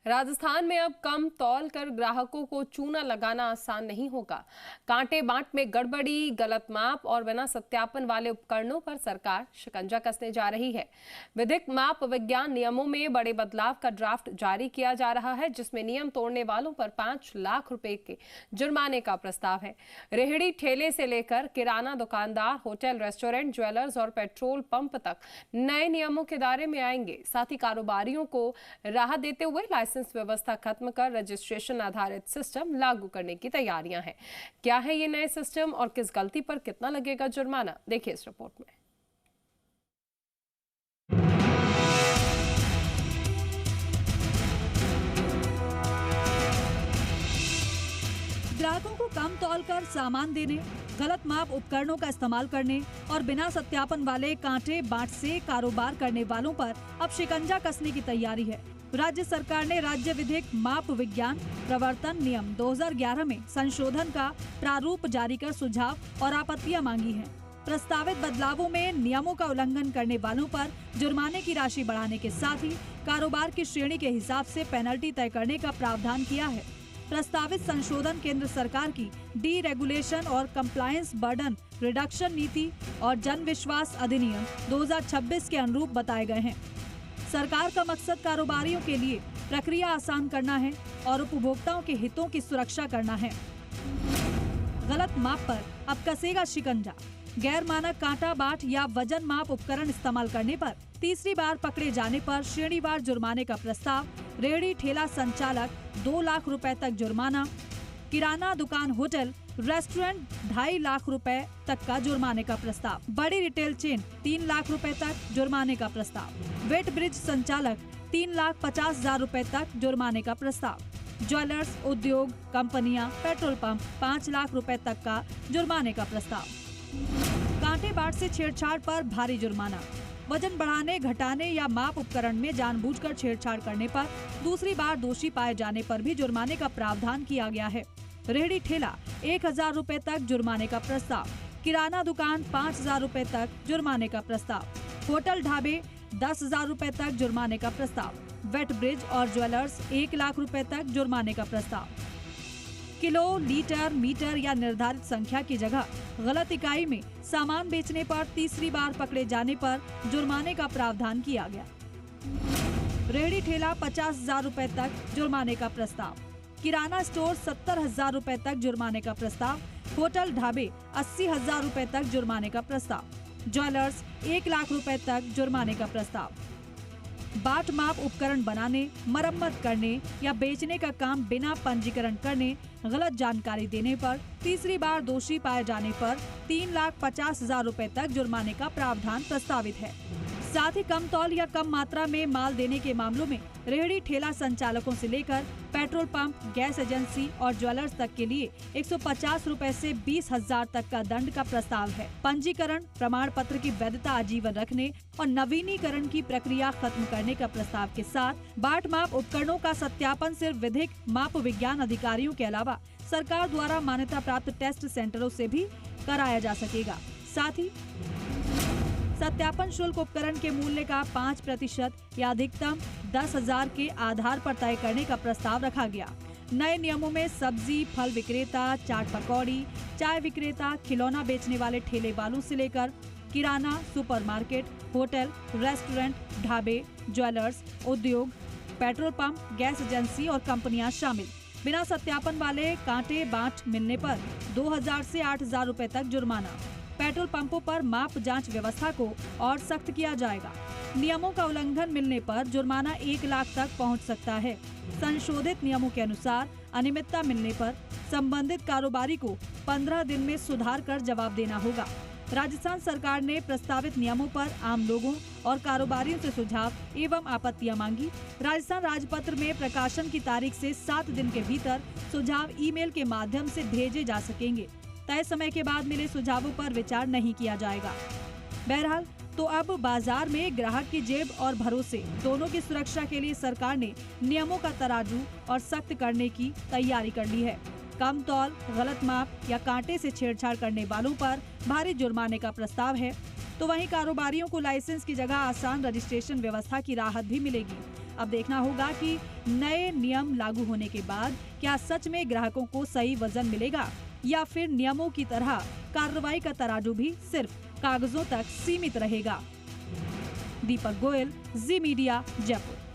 राजस्थान में अब कम तौल कर ग्राहकों को चूना लगाना आसान नहीं होगा। कांटे बांट में गड़बड़ी, गलत माप और बिना सत्यापन वाले उपकरणों पर सरकार शिकंजा कसने जा रही है। विधिक माप विज्ञान नियमों में बड़े बदलाव का ड्राफ्ट जारी किया जा रहा है, जिसमें नियम तोड़ने वालों पर 5 लाख रुपए के जुर्माने का प्रस्ताव है। रेहड़ी ठेले से लेकर किराना दुकानदार, होटल, रेस्टोरेंट, ज्वेलर्स और पेट्रोल पंप तक नए नियमों के दायरे में आएंगे। साथ ही कारोबारियों को राहत देते हुए लाइसेंस व्यवस्था खत्म कर रजिस्ट्रेशन आधारित सिस्टम लागू करने की तैयारियां हैं। क्या है ये नए सिस्टम और किस गलती पर कितना लगेगा जुर्माना, देखिए इस रिपोर्ट में। ग्राहकों को कम तौल कर सामान देने, गलत माप उपकरणों का इस्तेमाल करने और बिना सत्यापन वाले कांटे बांट से कारोबार करने वालों पर अब शिकंजा कसने की तैयारी है। राज्य सरकार ने राज्य विधिक माप विज्ञान प्रवर्तन नियम 2011 में संशोधन का प्रारूप जारी कर सुझाव और आपत्तियां मांगी हैं। प्रस्तावित बदलावों में नियमों का उल्लंघन करने वालों पर जुर्माने की राशि बढ़ाने के साथ ही कारोबार की श्रेणी के हिसाब से पेनल्टी तय करने का प्रावधान किया है। प्रस्तावित संशोधन केंद्र सरकार की डी रेगुलेशन और कंप्लायंस बर्डन रिडक्शन नीति और जन विश्वास अधिनियम 2026 के अनुरूप बताए गए हैं। सरकार का मकसद कारोबारियों के लिए प्रक्रिया आसान करना है और उपभोक्ताओं के हितों की सुरक्षा करना है। गलत माप पर अब कसेगा शिकंजा। गैर मानक कांटा बांट या वजन माप उपकरण इस्तेमाल करने पर तीसरी बार पकड़े जाने पर श्रेणीवार जुर्माने का प्रस्ताव। रेहड़ी ठेला संचालक 2 लाख रुपए तक जुर्माना, किराना दुकान, होटल, रेस्टोरेंट 2.5 लाख रुपए तक का जुर्माने का प्रस्ताव। बड़ी रिटेल चेन 3 लाख रुपए तक जुर्माने का प्रस्ताव। वेट ब्रिज संचालक 3,50,000 रुपए तक जुर्माने का प्रस्ताव। ज्वेलर्स, उद्योग, कंपनियां, पेट्रोल पंप 5 लाख रुपए तक का जुर्माने का प्रस्ताव। कांटे बाट से छेड़छाड़ पर भारी जुर्माना। वजन बढ़ाने, घटाने या माप उपकरण में जानबूझकर छेड़छाड़ करने पर दूसरी बार दोषी पाए जाने पर भी जुर्माने का प्रावधान किया गया है। रेहड़ी ठेला 1,000 रुपए तक जुर्माने का प्रस्ताव। किराना दुकान 5,000 रुपए तक जुर्माने का प्रस्ताव। होटल, ढाबे 10,000 रुपए तक जुर्माने का प्रस्ताव। वेट ब्रिज और ज्वेलर्स 1 लाख रुपए तक जुर्माने का प्रस्ताव। किलो, लीटर, मीटर या निर्धारित संख्या की जगह गलत इकाई में सामान बेचने पर तीसरी बार पकड़े जाने पर जुर्माने का प्रावधान किया गया। रेहड़ी ठेला 50,000 रुपए तक जुर्माने का प्रस्ताव। किराना स्टोर 70,000 रुपए तक जुर्माने का प्रस्ताव। होटल, ढाबे 80,000 रुपए तक जुर्माने का प्रस्ताव। ज्वेलर्स 1 लाख रुपए तक जुर्माने का प्रस्ताव। बाट माप उपकरण बनाने, मरम्मत करने या बेचने का काम बिना पंजीकरण करने, गलत जानकारी देने पर तीसरी बार दोषी पाए जाने पर 3,50,000 रुपए तक जुर्माने का प्रावधान प्रस्तावित है। साथ ही कम तौल या कम मात्रा में माल देने के मामलों में रेहड़ी ठेला संचालकों से लेकर पेट्रोल पंप, गैस एजेंसी और ज्वेलर्स तक के लिए 150 रुपए से 20,000 तक का दंड का प्रस्ताव है। पंजीकरण प्रमाण पत्र की वैधता आजीवन रखने और नवीनीकरण की प्रक्रिया खत्म करने का प्रस्ताव के साथ बाट माप उपकरणों का सत्यापन सिर्फ विधिक माप विज्ञान अधिकारियों के अलावा सरकार द्वारा मान्यता प्राप्त टेस्ट सेंटरों से भी कराया जा सकेगा। साथ ही सत्यापन शुल्क उपकरण के मूल्य का 5% या अधिकतम 10,000 के आधार पर तय करने का प्रस्ताव रखा गया। नए नियमों में सब्जी, फल विक्रेता, चाट पकौड़ी, चाय विक्रेता, खिलौना बेचने वाले ठेले वालों से लेकर किराना, सुपरमार्केट, होटल, रेस्टोरेंट, ढाबे, ज्वेलर्स, उद्योग, पेट्रोल पंप, गैस एजेंसी और कंपनियां शामिल। बिना सत्यापन वाले कांटे बांट मिलने पर 2,000 से 8,000 रुपए तक जुर्माना। पेट्रोल पंपों पर माप जांच व्यवस्था को और सख्त किया जाएगा। नियमों का उल्लंघन मिलने पर जुर्माना 1 लाख तक पहुंच सकता है। संशोधित नियमों के अनुसार अनियमितता मिलने पर संबंधित कारोबारी को 15 दिन में सुधार कर जवाब देना होगा। राजस्थान सरकार ने प्रस्तावित नियमों पर आम लोगों और कारोबारियों से सुझाव एवं आपत्तियां मांगी। राजस्थान राजपत्र में प्रकाशन की तारीख से 7 दिन के भीतर सुझाव ईमेल के माध्यम से भेजे जा सकेंगे। तय समय के बाद मिले सुझावों पर विचार नहीं किया जाएगा। बहरहाल तो अब बाजार में ग्राहक की जेब और भरोसे दोनों की सुरक्षा के लिए सरकार ने नियमों का तराजू और सख्त करने की तैयारी कर ली है। कम तौल, गलत माप या कांटे से छेड़छाड़ करने वालों पर भारी जुर्माने का प्रस्ताव है, तो वहीं कारोबारियों को लाइसेंस की जगह आसान रजिस्ट्रेशन व्यवस्था की राहत भी मिलेगी। अब देखना होगा कि नए नियम लागू होने के बाद क्या सच में ग्राहकों को सही वजन मिलेगा या फिर नियमों की तरह कार्रवाई का तराजू भी सिर्फ कागजों तक सीमित रहेगा। दीपक गोयल, जी मीडिया, जयपुर।